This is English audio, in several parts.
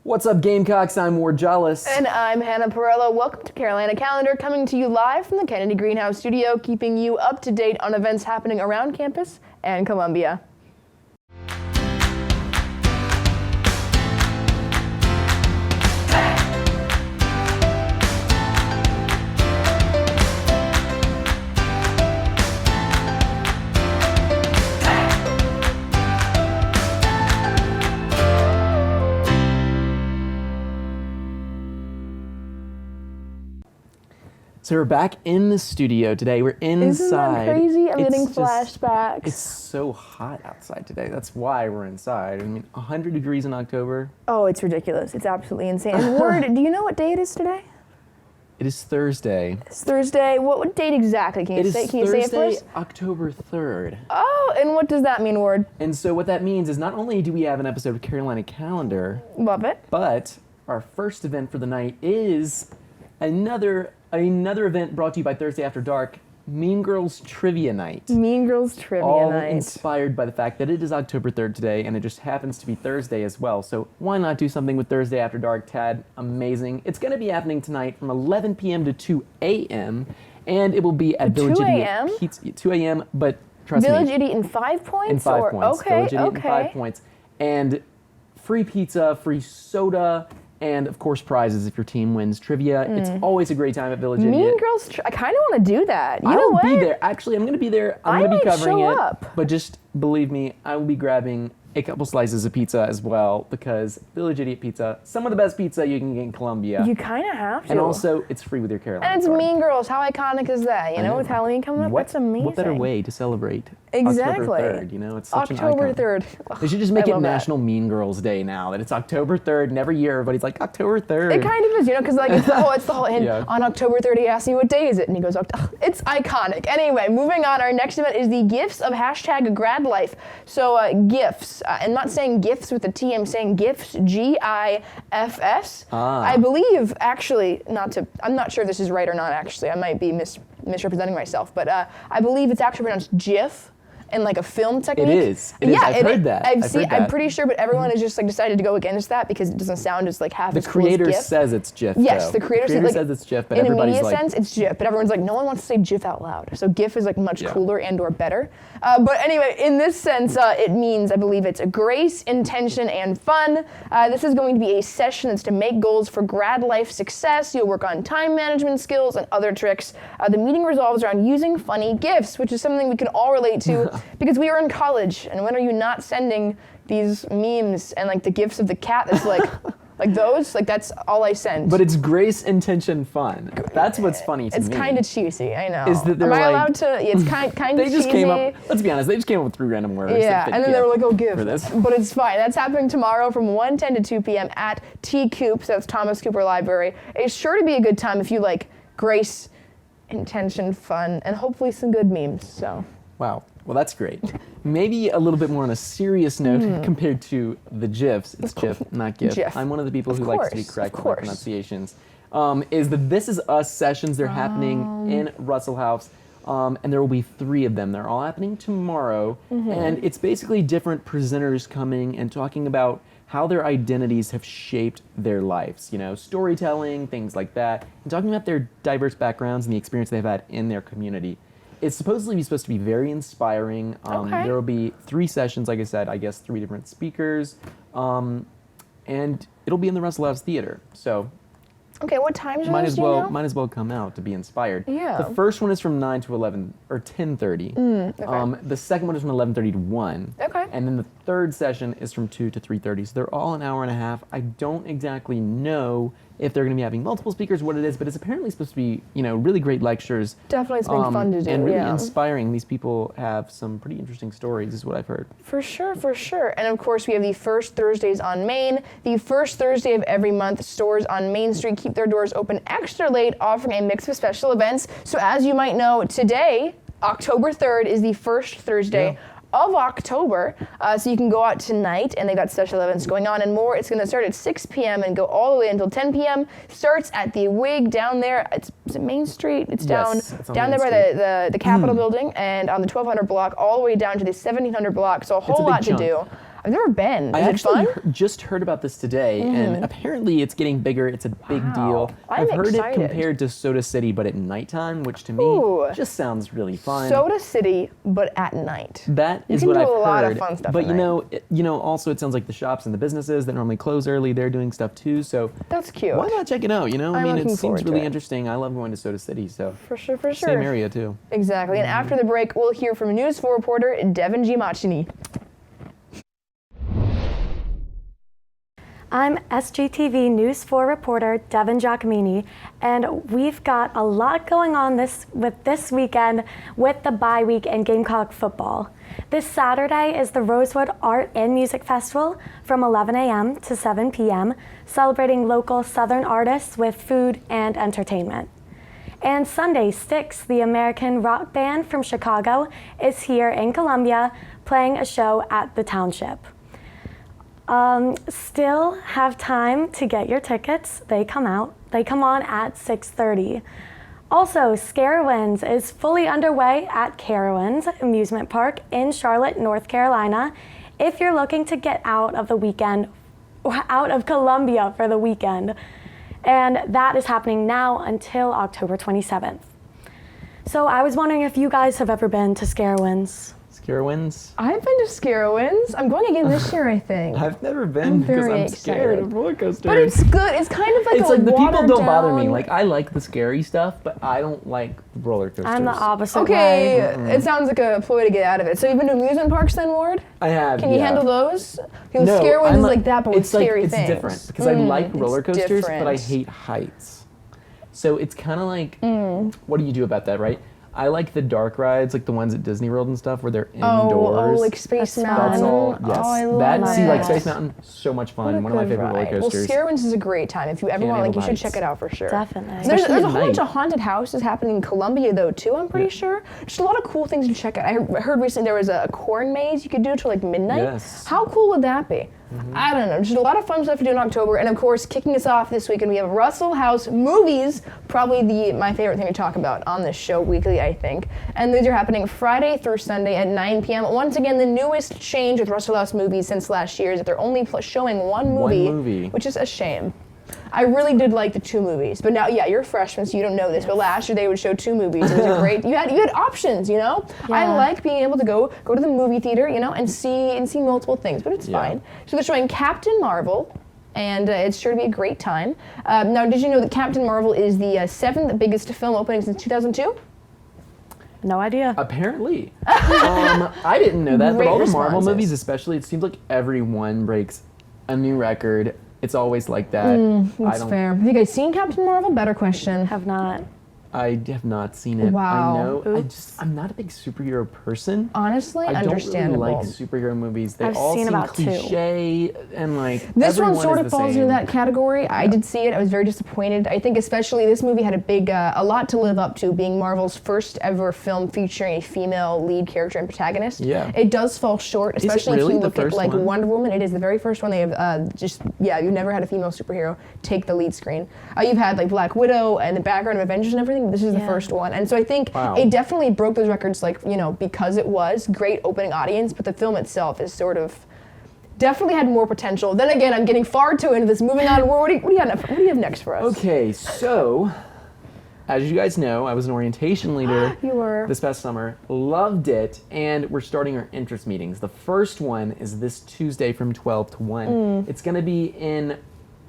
What's up, Gamecocks? I'm Ward Jollis. And I'm Hannah Perello. Welcome to Carolina Calendar, coming to you live from the Kennedy Greenhouse studio, keeping you up to date on events happening around campus and Columbia. So we're back in the studio today. We're inside. Isn't that crazy? I'm getting flashbacks. It's so hot outside today. That's why we're inside. I mean, 100 degrees in October. Oh, it's ridiculous. It's absolutely insane. And Ward, do you know what day it is today? It is Thursday. It's Thursday. What date exactly? Can you say it for us? October 3rd. Oh, and what does that mean, Ward? And so what that means is not only do we have an episode of Carolina Calendar. Love it. But our first event for the night is another event brought to you by Thursday After Dark, Mean Girls Trivia Night. Mean Girls Trivia All Night. inspired by the fact that it is October 3rd today, and it just happens to be Thursday as well. So why not do something with Thursday After Dark, Tad? Amazing. It's going to be happening tonight from 11 p.m. to 2 a.m., and it will be at Village 2 Idiot Pizza. 2 a.m., but trust Village me. Idiot in 5 points? In 5 points. Okay, Village Idiot in 5 points. And free pizza, free soda, and of course prizes if your team wins trivia. It's always a great time at Village Idiot. Mean Girls, I kind of want to do that. You know I'll what? be there. Actually, I'm going to be there. I'm going to be covering show it. up. But just believe me, I will be grabbing a couple slices of pizza as well, because Village Idiot Pizza, some of the best pizza you can get in Columbia. You kind of have to. And also, it's free with your Carolina And it's card. Mean Girls. How iconic is that? You know, with Halloween coming up, that's amazing. What better way to celebrate Exactly. October 3rd? You know, it's such October an icon. 3rd. They should just make I it love National Mean Girls Day now, that it's October 3rd, and every year everybody's like, October 3rd. It kind of is, you know, because like it's the whole hint. Yeah. On October 3rd, he asked me what day is it, and he goes, it's iconic. Anyway, moving on, our next event is the Gifts of #GradLife. So gifts, I'm not saying gifts with a T, I'm saying gifts, G-I-F-S. I believe, actually, I'm not sure if this is right or not, actually. I might be misrepresenting myself, but I believe it's actually pronounced GIF. And like a film technique. It is. I've heard that. I'm pretty sure, but everyone has just like decided to go against that because it doesn't sound as like half as cool as GIF. The creator says it's GIF. Yes, though. the creator says it's GIF, but in everybody's a media like, sense, it's GIF, but everyone's like, no one wants to say GIF out loud. So GIF is like much cooler and or better. But anyway, in this sense, it means, I believe it's grace, intention, and fun. This is going to be a session that's to make goals for grad life success. You'll work on time management skills and other tricks. The meeting revolves around using funny GIFs, which is something we can all relate to because we are in college, and when are you not sending these memes and like the GIFs of the cat that's like, like those? Like that's all I send. But it's grace, intention, fun. That's what's funny to me. It's kind of cheesy, I know. Is that Am I allowed to? It's kind of they just cheesy. came up, let's be honest, they just came up with 3 random words. Yeah, and then they were like, oh, GIF. For this. But it's fine. That's happening tomorrow from 1:10 to 2 p.m. at T. Coops. That's Thomas Cooper Library. It's sure to be a good time if you like grace, intention, fun, and hopefully some good memes. So. Wow. Well, that's great. Maybe a little bit more on a serious note compared to the GIFs. It's GIF, not GIF. GIF. I'm one of the people who likes to be correct with my pronunciations. Is the This Is Us sessions. They're happening in Russell House, and there will be 3 of them. They're all happening tomorrow, and it's basically different presenters coming and talking about how their identities have shaped their lives. You know, storytelling, things like that, and talking about their diverse backgrounds and the experience they've had in their community. It's supposed to be very inspiring. There will be 3 sessions, like I said, I guess 3 different speakers, and it'll be in the Russell House Theater. So, okay, what times are might those, as well come out to be inspired. Yeah. The first one is from 9 to 11 or 10:30. Okay. The second one is from 11:30 to 1. Okay. And then the third session is from 2 to 3:30. So they're all an hour and a half. I don't exactly know if they're going to be having multiple speakers, what it is, but it's apparently supposed to be, you know, really great lectures. Definitely it's been fun to do, and really inspiring. These people have some pretty interesting stories, is what I've heard. For sure, for sure. And of course, we have the first Thursdays on Main. The first Thursday of every month, stores on Main Street keep their doors open extra late, offering a mix of special events. So as you might know, today, October 3rd, is the first Thursday of October. So you can go out tonight, and they got special events going on and more. It's going to start at 6 p.m. and go all the way until 10 p.m. Starts at the Wig down there. Is it Main Street? It's down there by the Capitol building and on the 1200 block all the way down to the 1700 block. So a whole lot to do. I've never been. I Is it actually fun? just heard about this today, and apparently it's getting bigger. It's a big deal. I'm I've heard excited. it compared to Soda City, but at nighttime, which to me Ooh. just sounds really fun. Soda City, but at night. That You is can what do I've a lot heard. of fun stuff But at you night. know, also it sounds like the shops and the businesses that normally close early, they're doing stuff too. So That's cute. why not check it out? You know, I I'm mean, looking it forward seems to really it. interesting. I love going to Soda City, so For sure, for sure. same area too. Exactly. And after the break, we'll hear from News 4 reporter Devin Gimachini. I'm SGTV News 4 reporter Devin Giacomini, and we've got a lot going on this weekend with the bye week and Gamecock football. This Saturday is the Rosewood Art and Music Festival from 11 a.m. to 7 p.m., celebrating local Southern artists with food and entertainment. And Sunday, Styx, the American rock band from Chicago, is here in Columbia playing a show at the Township. Still have time to get your tickets. They come on at 6:30. Also, Scarowinds is fully underway at Carowinds Amusement Park in Charlotte, North Carolina. If you're looking to get out of Columbia for the weekend. And that is happening now until October 27th. So I was wondering if you guys have ever been to Scarowinds. Scarowinds? I've been to Scarowinds. I'm going again this year, I think. I've never been because very I'm scared excited. of roller coasters. But it's good. It's kind of like It's a like the people watered don't bother me. down- Like I like the scary stuff, but I don't like roller coasters. I'm the opposite Okay, way. it sounds like a ploy to get out of it. So you've been to amusement parks then, Ward? I have. Can you yeah. handle those? Because No, Scarowinds I'm is not- like that, but with it's like, scary it's things. different because I like it's roller coasters, but I different. hate heights. So it's kind of like, what do you do about that, right? I like the dark rides, like the ones at Disney World and stuff, where they're indoors. Oh, like Space That's Mountain. That's all. Yes. Oh, I love that. that. See, like Space Mountain, so much What a fun. One of my good favorite roller ride. coasters. Well, Scarowinds is a great time. If you ever Can't want, like, you handle should check heights. it out for sure. Definitely. There's Especially a at whole bunch night. of haunted houses happening in Columbia, though, too, I'm pretty sure. Just a lot of cool things to check out. I heard recently there was a corn maze you could do till like midnight. Yes. How cool would that be? I don't know. Just a lot of fun stuff to do in October. And of course, kicking us off this weekend, we have Russell House movies, probably my favorite thing to talk about on this show weekly, I think. And these are happening Friday through Sunday at 9 p.m. Once again, the newest change with Russell House movies since last year is that they're only showing one movie, which is a shame. I really did like the two movies, but now, yeah, you're a freshman, so you don't know this. But last year they would show two movies. It was a great. You had options, you know. I Yeah. like being able to go to the movie theater, you know, and see multiple things. But it's fine. So they're showing Captain Marvel, and it's sure to be a great time. Now, did you know that Captain Marvel is the 7th biggest film opening since 2002? No idea. Apparently. I didn't know that, but Great all the Marvel responses. movies, especially, it seems like everyone breaks a new record. It's always like that. That's fair. Have you guys seen Captain Marvel? Better question. Have not. I have not seen it. Wow. I know. Oops. I'm not a big superhero person. Honestly, I don't really understandable. like superhero movies. They I've all seen seem about 2. cliche and like This one everyone sort is of the falls same. into that category. I did see it. I was very disappointed. I think especially this movie had a lot to live up to, being Marvel's first ever film featuring a female lead character and protagonist. Yeah. It does fall short, it especially really if you the look at first like one? Wonder Woman. It is the very first one they have you've never had a female superhero take the lead screen. You've had like Black Widow and the background of Avengers and everything. This is the Yeah. first one. And so I think Wow. it definitely broke those records, like, you know, because it was great opening audience, but the film itself is sort of definitely had more potential. Then again, I'm getting far too into this. Moving on, what do you have next for us? Okay, so as you guys know, I was an orientation leader You were. this past summer. Loved it, and we're starting our interest meetings. The first one is this Tuesday from 12 to 1. It's going to be in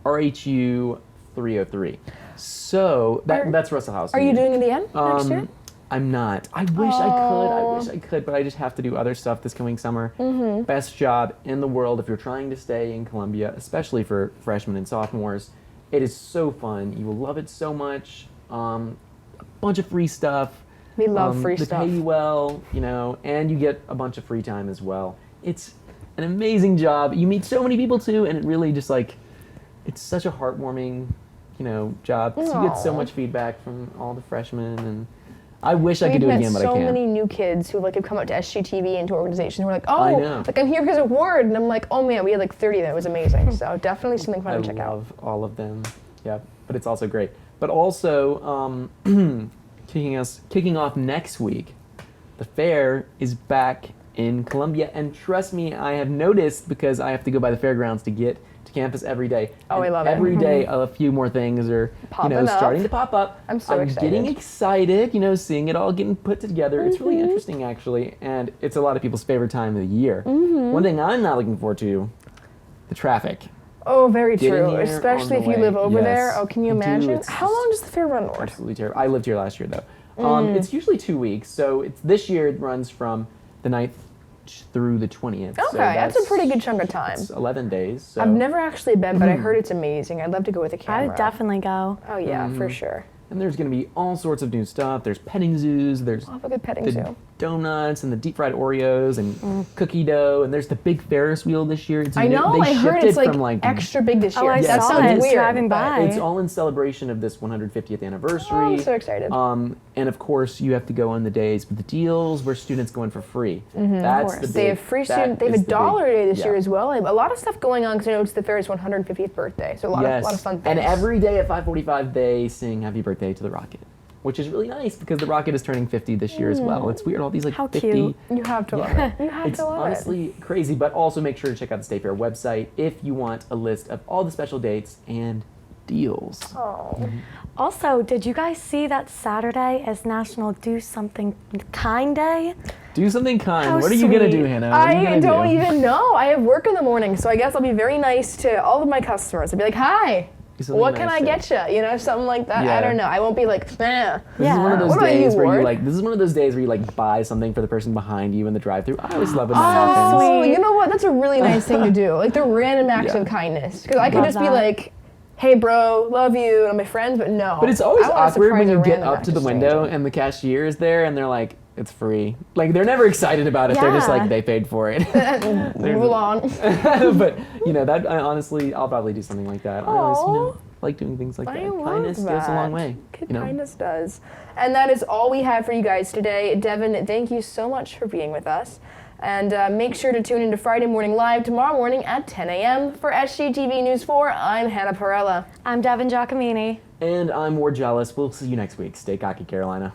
RHU 303. So that's Russell House. Are you doing it again next year? I'm not. I wish I could, but I just have to do other stuff this coming summer. Best job in the world if you're trying to stay in Columbia, especially for freshmen and sophomores. It is so fun. You will love it so much. A bunch of free stuff. We love free they stuff. pay you well, you know, and you get a bunch of free time as well. It's an amazing job. You meet so many people too, and it really just like, it's such a heartwarming, you know, job. So you get so Aw. much feedback from all the freshmen, and I wish I We've could do it met again, but I so can't. many new kids who like have come up to SGTV and to organizations who are like, I oh, know. like I'm here because of Ward, and I'm like, oh man, we had like 30 of them. It was amazing. So definitely something fun I to check out. love all of them. Yeah, but it's also great. But also, kicking off next week, the fair is back in Columbia. And trust me, I have noticed, because I have to go by the fairgrounds to get to campus every day. Oh, I love it. Every day, a few more things are Popping up. starting to pop up. I'm so excited. Getting excited, seeing it all getting put together. It's really interesting, actually, and it's a lot of people's favorite time of the year. One thing I'm not looking forward to, the traffic. Oh, very Getting true. here Especially on if the you way. live over there. Yes, Oh, can you I do. imagine? It's How just long does the fair run for? Absolutely terrible. I lived here last year, though. It's usually 2 weeks, so this year it runs from the 9th through the 20th. Okay, so that's a pretty good chunk of time. It's 11 days. So. I've never actually been, but I heard it's amazing. I'd love to go with a I camera. would definitely go. Oh yeah, for sure. And there's going to be all sorts of new stuff. There's petting zoos. There's I'll have a good petting the zoo. donuts and the deep fried Oreos and cookie dough. And there's the big Ferris wheel this year. It's I know. They I heard shifted it's like from extra big this year. I that saw sounds it weird. driving but- by. It's all in celebration of this 150th anniversary. Oh, I'm so excited. And of course, you have to go on the days with the deals where students go in for free. That's the big, They have free that student. They have is a the dollar big- day this yeah. year as well. A lot of stuff going on because I know it's the fair's 150th birthday. So a lot of fun things. And every day at 5:45 they sing "Happy Birthday" to the Rocket, which is really nice because the Rocket is turning 50 this year as well. It's weird, all these like How 50. cute. You have to love it. You have It's to love honestly crazy, but also make sure to check out the State Fair website if you want a list of all the special dates and deals. it. Oh. Also, did you guys see that Saturday is National Do Something Kind Day? Do something kind. How What are you gonna sweet. do, Hannah? What are you I gonna don't do? even know. I have work in the morning, so I guess I'll be very nice to all of my customers. I'll be like, "Hi, Do something what can nice I there. get you?" Something like that. Yeah. I don't know. I won't be like, "Nah." This is one of those What about days you, where you Ward? like. This is one of those days where you like buy something for the person behind you in the drive-thru. I always love when that Oh, happens. sweet. you know what? That's a really nice thing to do. Like the random acts Yeah. of kindness. Because I could Love just be that. like, "Hey, bro, love you," and I'm my friends, but no. But it's always I wanna awkward when surprise a you get random up act to the of window stranger. and the cashier is there and they're like, "It's free." Like they're never excited about it. They're just Yeah. like they paid for it. Move along. But that honestly, I'll probably do something like that. I always, Aw. like doing things like I that. love Kindness goes a that. long way. Good kindness does. And that is all we have for you guys today. Devin, thank you so much for being with us. And make sure to tune into Friday Morning Live tomorrow morning at 10 a.m. For SGTV News 4, I'm Hannah Perella. I'm Devin Giacomini. And I'm Ward Jealous. We'll see you next week. Stay cocky, Carolina.